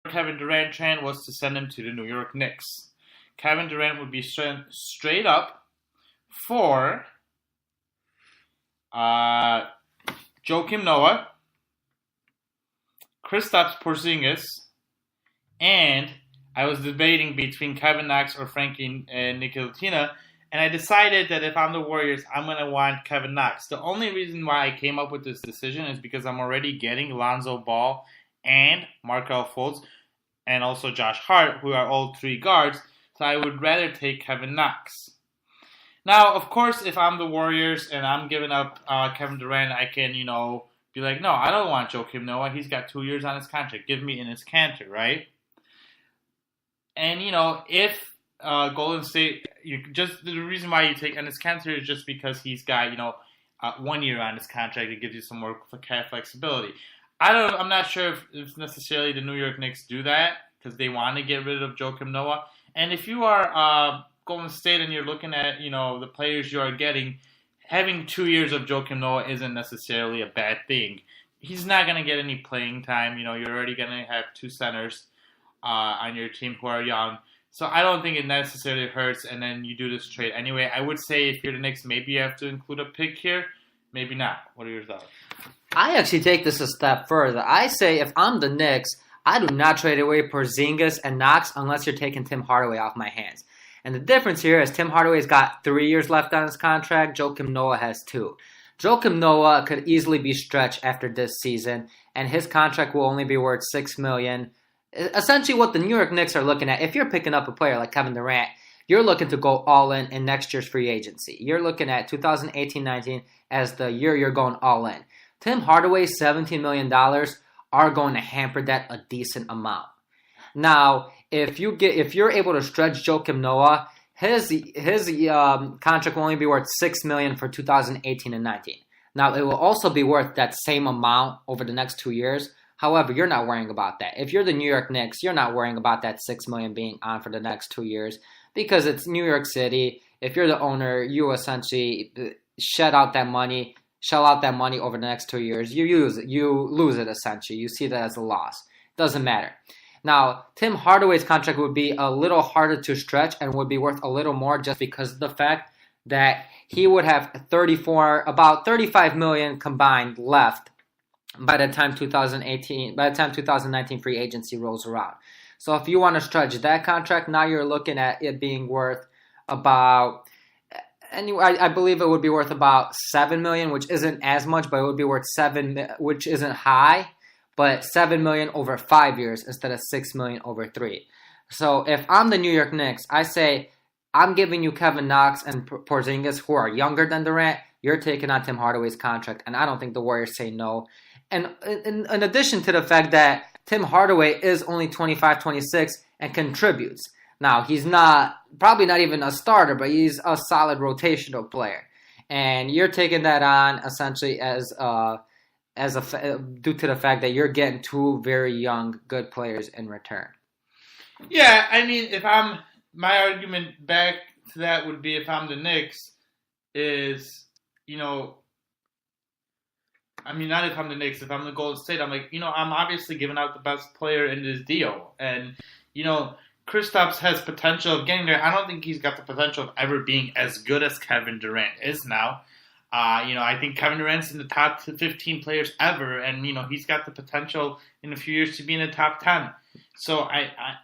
Kevin Durant trade was to send him to the New York Knicks. Kevin Durant would be straight up for Joakim Noah, Kristaps Porzingis, and I was debating between Kevin Knox or Frankie Ntilikina, and I decided that if I'm the Warriors, I'm going to want Kevin Knox. The only reason why I came up with this decision is because I'm already getting Lonzo Ball and Markelle Fultz and also Josh Hart, who are all three guards, so I would rather take Kevin Knox. Now, of course, if I'm the Warriors and I'm giving up Kevin Durant, I can, be like, no, I don't want Joakim Noah. He's got 2 years on his contract. Give me Enes Kanter, right? And, if Golden State, the reason why you take Enes Kanter is just because he's got, 1 year on his contract. It gives you some more cap flexibility. I'm not sure if necessarily the New York Knicks do that because they want to get rid of Joakim Noah. And if you are Golden State and you're looking at, the players you are getting, having 2 years of Joakim Noah isn't necessarily a bad thing. He's not going to get any playing time. You're already going to have two centers on your team who are young. So I don't think it necessarily hurts, and then you do this trade anyway. I would say if you're the Knicks, maybe you have to include a pick here. Maybe not. What are your thoughts? I actually take this a step further. I say if I'm the Knicks, I do not trade away Porzingis and Knox unless you're taking Tim Hardaway off my hands. And the difference here is Tim Hardaway's got 3 years left on his contract. Joakim Noah has 2. Joakim Noah could easily be stretched after this season, and his contract will only be worth $6 million. Essentially what the New York Knicks are looking at, if you're picking up a player like Kevin Durant, you're looking to go all in next year's free agency. You're looking at 2018-19 as the year you're going all in. Tim Hardaway's $17 million are going to hamper that a decent amount. Now, if you're able to stretch Joakim Noah, his contract will only be worth $6 million for 2018 and 19. Now, it will also be worth that same amount over the next 2 years. However, you're not worrying about that. If you're the New York Knicks, you're not worrying about that $6 million being on for the next 2 years because it's New York City. If you're the owner, you essentially shell out that money over the next 2 years. You lose it essentially. You see that as a loss. Doesn't matter. Now, Tim Hardaway's contract would be a little harder to stretch and would be worth a little more just because of the fact that he would have about $35 million combined left by the time 2019 free agency rolls around. So if you want to stretch that contract, now you're looking at it being worth about, I believe it would be worth about $7 million, which isn't as much, but it would be worth which isn't high, but $7 million over 5 years instead of $6 million over 3. So if I'm the New York Knicks, I say I'm giving you Kevin Knox and Porzingis, who are younger than Durant. You're taking on Tim Hardaway's contract, and I don't think the Warriors say no. And in addition to the fact that Tim Hardaway is only 25, 26 and contributes. Now, he's probably not even a starter, but he's a solid rotational player. And you're taking that on essentially due to the fact that you're getting 2 very young, good players in return. Yeah, I mean, my argument back to that would be if I'm the Knicks is, not if I'm the Knicks, if I'm the Golden State, I'm like, I'm obviously giving out the best player in this deal. And, Kristaps has potential of getting there. I don't think he's got the potential of ever being as good as Kevin Durant is now. I think Kevin Durant's in the top 15 players ever, and, he's got the potential in a few years to be in the top 10. So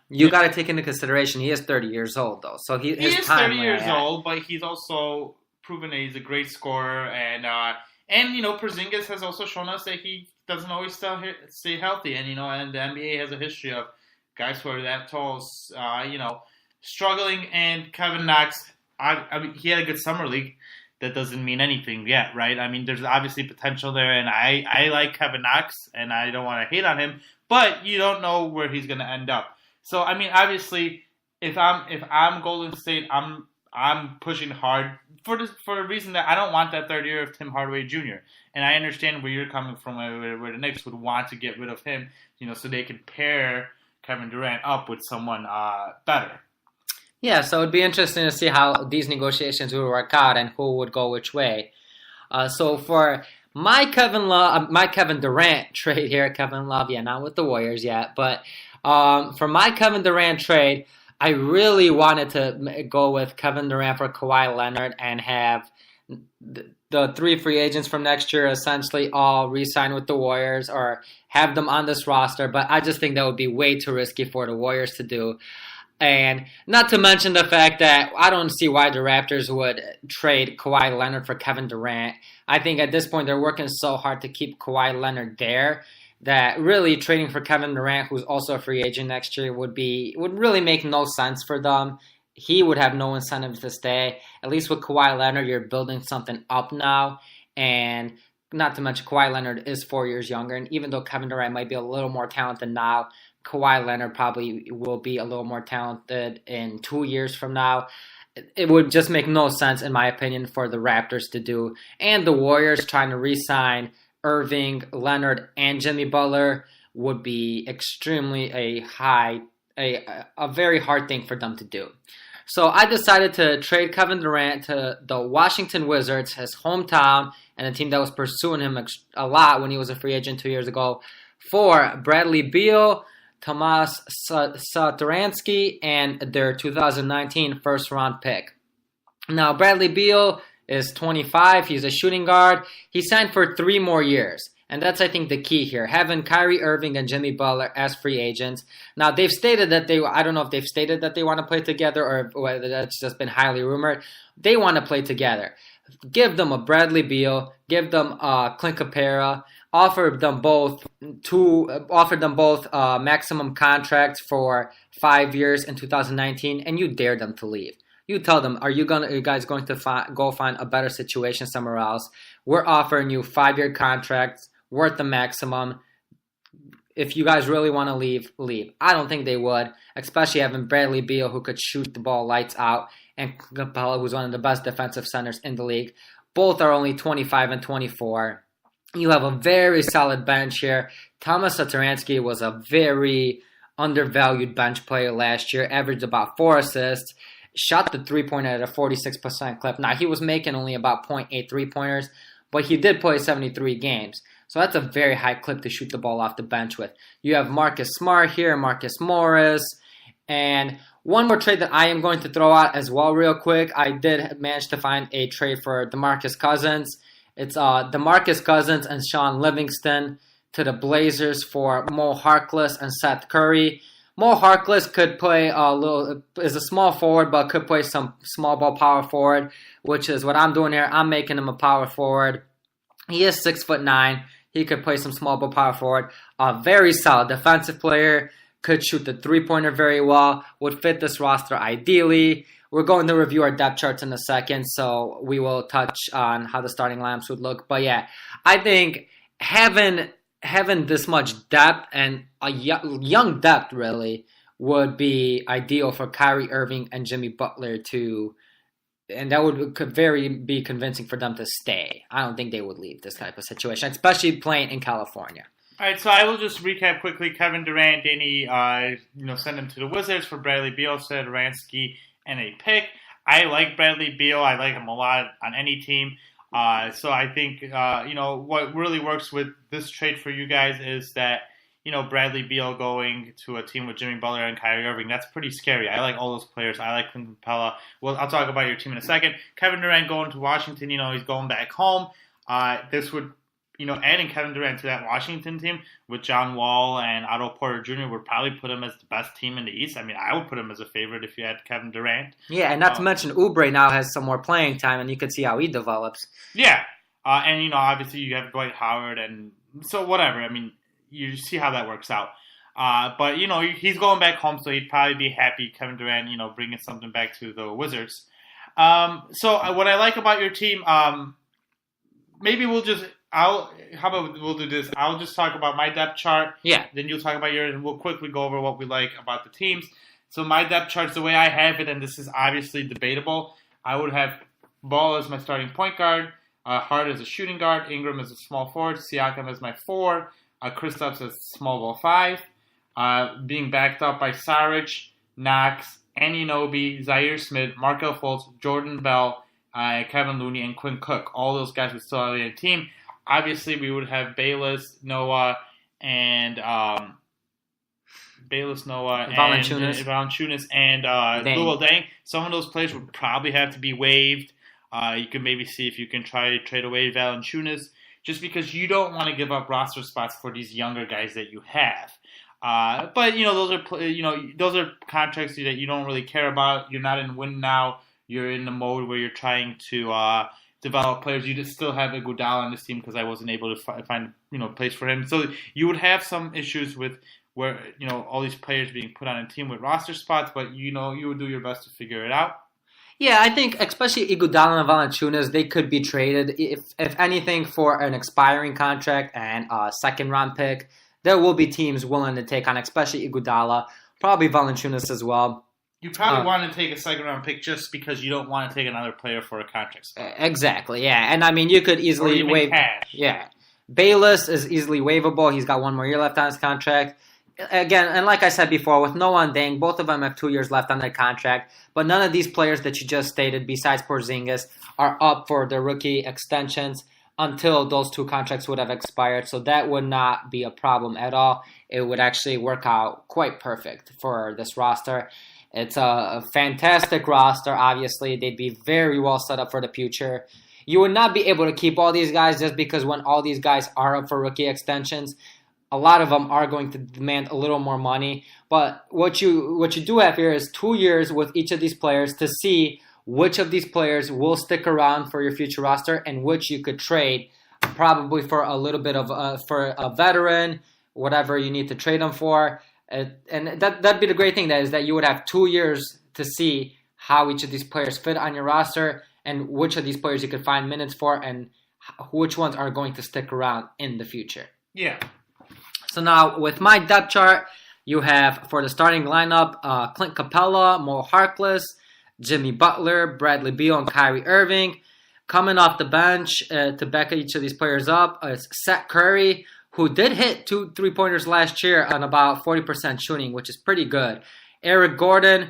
you got to take into consideration he is 30 years old, though. So he is 30 years old, but he's also proven that he's a great scorer, and Porzingis has also shown us that he doesn't always stay healthy, and and the NBA has a history of guys who are that tall, struggling. And Kevin Knox, he had a good summer league. That doesn't mean anything yet, right? I mean, there's obviously potential there, and I like Kevin Knox, and I don't want to hate on him, but you don't know where he's going to end up. So, I mean, obviously, if I'm Golden State, I'm pushing hard for a reason that I don't want that third year of Tim Hardaway Jr. And I understand where you're coming from, where the Knicks would want to get rid of him, so they can pair Kevin Durant up with someone better. Yeah, so it'd be interesting to see how these negotiations would work out and who would go which way. So for my Kevin Durant trade here, Kevin Love, not with the Warriors yet, but For my Kevin Durant trade, I really wanted to go with Kevin Durant for Kawhi Leonard and have the 3 free agents from next year essentially all re-sign with the Warriors or have them on this roster. But I just think that would be way too risky for the Warriors to do. And not to mention the fact that I don't see why the Raptors would trade Kawhi Leonard for Kevin Durant. I think at this point they're working so hard to keep Kawhi Leonard there that really trading for Kevin Durant, who's also a free agent next year, would really make no sense for them. He would have no incentive to stay. At least with Kawhi Leonard, you're building something up now. And not to mention Kawhi Leonard is 4 years younger. And even though Kevin Durant might be a little more talented now, Kawhi Leonard probably will be a little more talented in 2 years from now. It would just make no sense, in my opinion, for the Raptors to do. And the Warriors trying to re-sign Irving, Leonard, and Jimmy Butler would be extremely a very hard thing for them to do. So I decided to trade Kevin Durant to the Washington Wizards, his hometown, and a team that was pursuing him a lot when he was a free agent 2 years ago, for Bradley Beal, Tomas Satoransky, and their 2019 first-round pick. Now, Bradley Beal is 25. He's a shooting guard. He signed for 3 more years. And that's, I think, the key here. Having Kyrie Irving and Jimmy Butler as free agents. Now, they've stated that I don't know if they've stated that they want to play together or whether that's just been highly rumored. They want to play together. Give them a Bradley Beal. Give them Clint Capela. Offer them both maximum contracts for 5 years in 2019, and you dare them to leave. You tell them, are you guys going to go find a better situation somewhere else? We're offering you 5-year contracts worth the maximum. If you guys really want to leave, leave. I don't think they would, especially having Bradley Beal, who could shoot the ball lights out, and Capela, who's one of the best defensive centers in the league. Both are only 25 and 24. You have a very solid bench here. Tomas Satoransky was a very undervalued bench player last year, averaged about 4 assists, shot the three-pointer at a 46% clip. Now, he was making only about 0.8 three-pointers, but he did play 73 games. So that's a very high clip to shoot the ball off the bench with. You have Marcus Smart here, Marcus Morris, and one more trade that I am going to throw out as well real quick. I did manage to find a trade for DeMarcus Cousins. It's DeMarcus Cousins and Sean Livingston to the Blazers for Mo Harkless and Seth Curry. Mo Harkless could play is a small forward, but could play some small ball power forward, which is what I'm doing here. I'm making him a power forward. He is 6'9". He could play some small ball power forward. A very solid defensive player. Could shoot the three-pointer very well. Would fit this roster ideally. We're going to review our depth charts in a second, so we will touch on how the starting lineups would look. But yeah, I think having this much depth and a young depth really would be ideal for Kyrie Irving and Jimmy Butler and that could be convincing for them to stay. I don't think they would leave this type of situation, especially playing in California. All right, so I will just recap quickly. Kevin Durant, Danny, send him to the Wizards for Bradley Beal, Satoransky, and a pick. I like Bradley Beal. I like him a lot on any team. So I think, what really works with this trade for you guys is that, Bradley Beal going to a team with Jimmy Butler and Kyrie Irving, that's pretty scary. I like all those players. I like Clint Capela. Well, I'll talk about your team in a second. Kevin Durant going to Washington, he's going back home. This would, adding Kevin Durant to that Washington team with John Wall and Otto Porter Jr. would probably put him as the best team in the East. I mean, I would put him as a favorite if you had Kevin Durant. Yeah, and not to mention Oubre now has some more playing time, and you could see how he develops. Yeah, and, obviously you have Dwight Howard, and so whatever. I mean, you see how that works out. But, he's going back home, so he'd probably be happy, Kevin Durant, bringing something back to the Wizards. So what I like about your team, maybe we'll do this? I'll just talk about my depth chart. Yeah. Then you'll talk about yours, and we'll quickly go over what we like about the teams. So my depth chart's the way I have it, and this is obviously debatable. I would have Ball as my starting point guard, Hart as a shooting guard, Ingram as a small forward, Siakam as my 4, Kristaps as small ball 5, being backed up by Saric, Knox, Anunoby, Zaire Smith, Markelle Fultz, Jordan Bell, Kevin Looney, and Quinn Cook. All those guys would still have a team. Obviously, we would have Bayless, Noah, and Bayless Noah, Valanciunas, and Deng. Luol Deng. Some of those players would probably have to be waived. You could maybe see if you can try to trade away Valanciunas, just because you don't want to give up roster spots for these younger guys that you have. But those are contracts that you don't really care about. You're not in win now. You're in the mode where you're trying to develop players. You just still have Iguodala on this team because I wasn't able to find a place for him. So you would have some issues with where all these players being put on a team with roster spots, but you would do your best to figure it out. Yeah, I think especially Iguodala and Valanciunas, they could be traded if anything for an expiring contract and a second round pick. There will be teams willing to take on, especially Iguodala, probably Valanciunas as well. You probably want to take a second round pick just because you don't want to take another player for a contract spot. Exactly, yeah. And I mean, you could easily waive. Yeah. Bayless is easily waivable. He's got 1 more year left on his contract. Again, and like I said before, with Noah and Deng, both of them have 2 years left on their contract. But none of these players that you just stated, besides Porzingis, are up for their rookie extensions until those 2 contracts would have expired. So that would not be a problem at all. It would actually work out quite perfect for this roster. It's a fantastic roster, obviously. They'd be very well set up for the future. You would not be able to keep all these guys just because when all these guys are up for rookie extensions, a lot of them are going to demand a little more money. But what you do have here is 2 years with each of these players to see which of these players will stick around for your future roster and which you could trade probably for a little bit of for a veteran, whatever you need to trade them for. And that'd be the great thing, that you would have 2 years to see how each of these players fit on your roster and which of these players you could find minutes for and which ones are going to stick around in the future. Yeah. So now with my depth chart, you have for the starting lineup, Clint Capella, Mo Harkless, Jimmy Butler, Bradley Beal, and Kyrie Irving. Coming off the bench to back each of these players up is Seth Curry, who did hit 2 3-pointers last year on about 40% shooting, which is pretty good. Eric Gordon,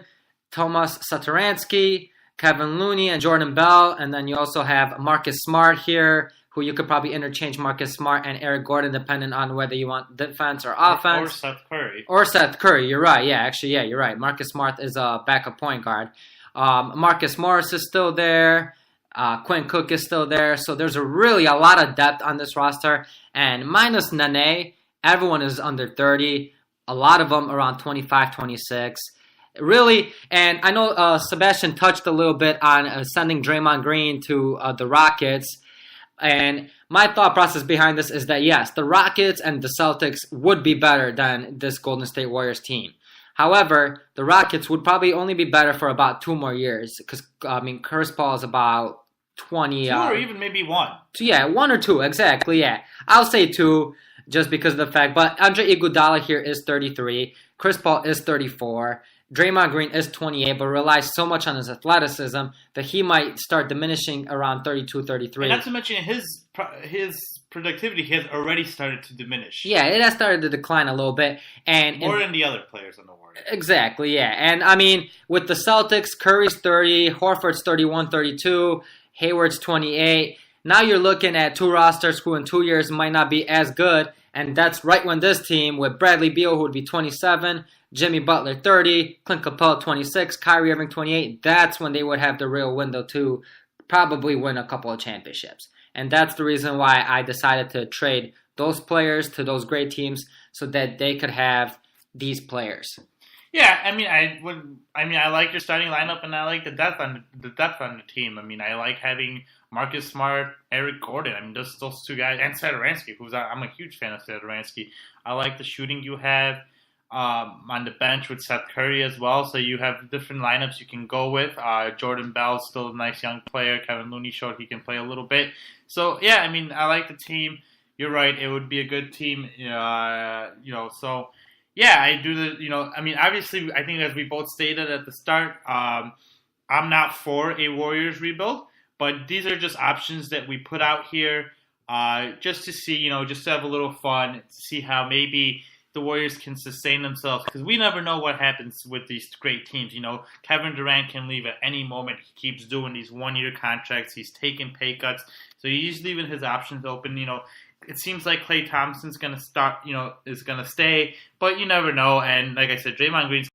Tomas Satoransky, Kevin Looney, and Jordan Bell. And then you also have Marcus Smart here, who you could probably interchange Marcus Smart and Eric Gordon depending on whether you want defense or offense. Or Seth Curry. Or Seth Curry, you're right. Yeah, actually, yeah, you're right. Marcus Smart is a backup point guard. Marcus Morris is still there. Quinn Cook is still there. So there's really a lot of depth on this roster. And minus Nene, everyone is under 30. A lot of them around 25, 26. Really, and I know Sebastian touched a little bit on sending Draymond Green to the Rockets. And my thought process behind this is that, yes, the Rockets and the Celtics would be better than this Golden State Warriors team. However, the Rockets would probably only be better for about 2 more years because, Chris Paul is about 20. 2 or even maybe 1. Yeah, 1 or 2, exactly, yeah. I'll say 2 just because of the fact. But Andre Iguodala here is 33. Chris Paul is 34. Draymond Green is 28, but relies so much on his athleticism that he might start diminishing around 32, 33. And not to mention his productivity has already started to diminish. Yeah, it has started to decline a little bit. More than the other players on the Warriors. Exactly, yeah. And, with the Celtics, Curry's 30, Horford's 31, 32, Hayward's 28. Now you're looking at 2 rosters who in 2 years might not be as good. And that's right when this team, with Bradley Beal, who would be 27, Jimmy Butler 30, Clint Capella 26, Kyrie Irving 28, that's when they would have the real window to probably win a couple of championships. And that's the reason why I decided to trade those players to those great teams so that they could have these players. Yeah, I like your starting lineup and I like the depth on the team. I like having Marcus Smart, Eric Gordon. Those 2 guys, and Satoransky, I'm a huge fan of Satoransky. I like the shooting you have on the bench with Seth Curry as well. So you have different lineups you can go with. Jordan Bell's still a nice young player. Kevin Looney showed he can play a little bit. So yeah, I like the team. You're right. It would be a good team. So. Yeah, I do obviously, I think as we both stated at the start, I'm not for a Warriors rebuild, but these are just options that we put out here just to see, just to have a little fun, to see how maybe the Warriors can sustain themselves, because we never know what happens with these great teams. Kevin Durant can leave at any moment. He keeps doing these 1-year contracts. He's taking pay cuts. So he's leaving his options open, it seems like Klay Thompson's going to start, is going to stay, but you never know. And like I said, Draymond Green's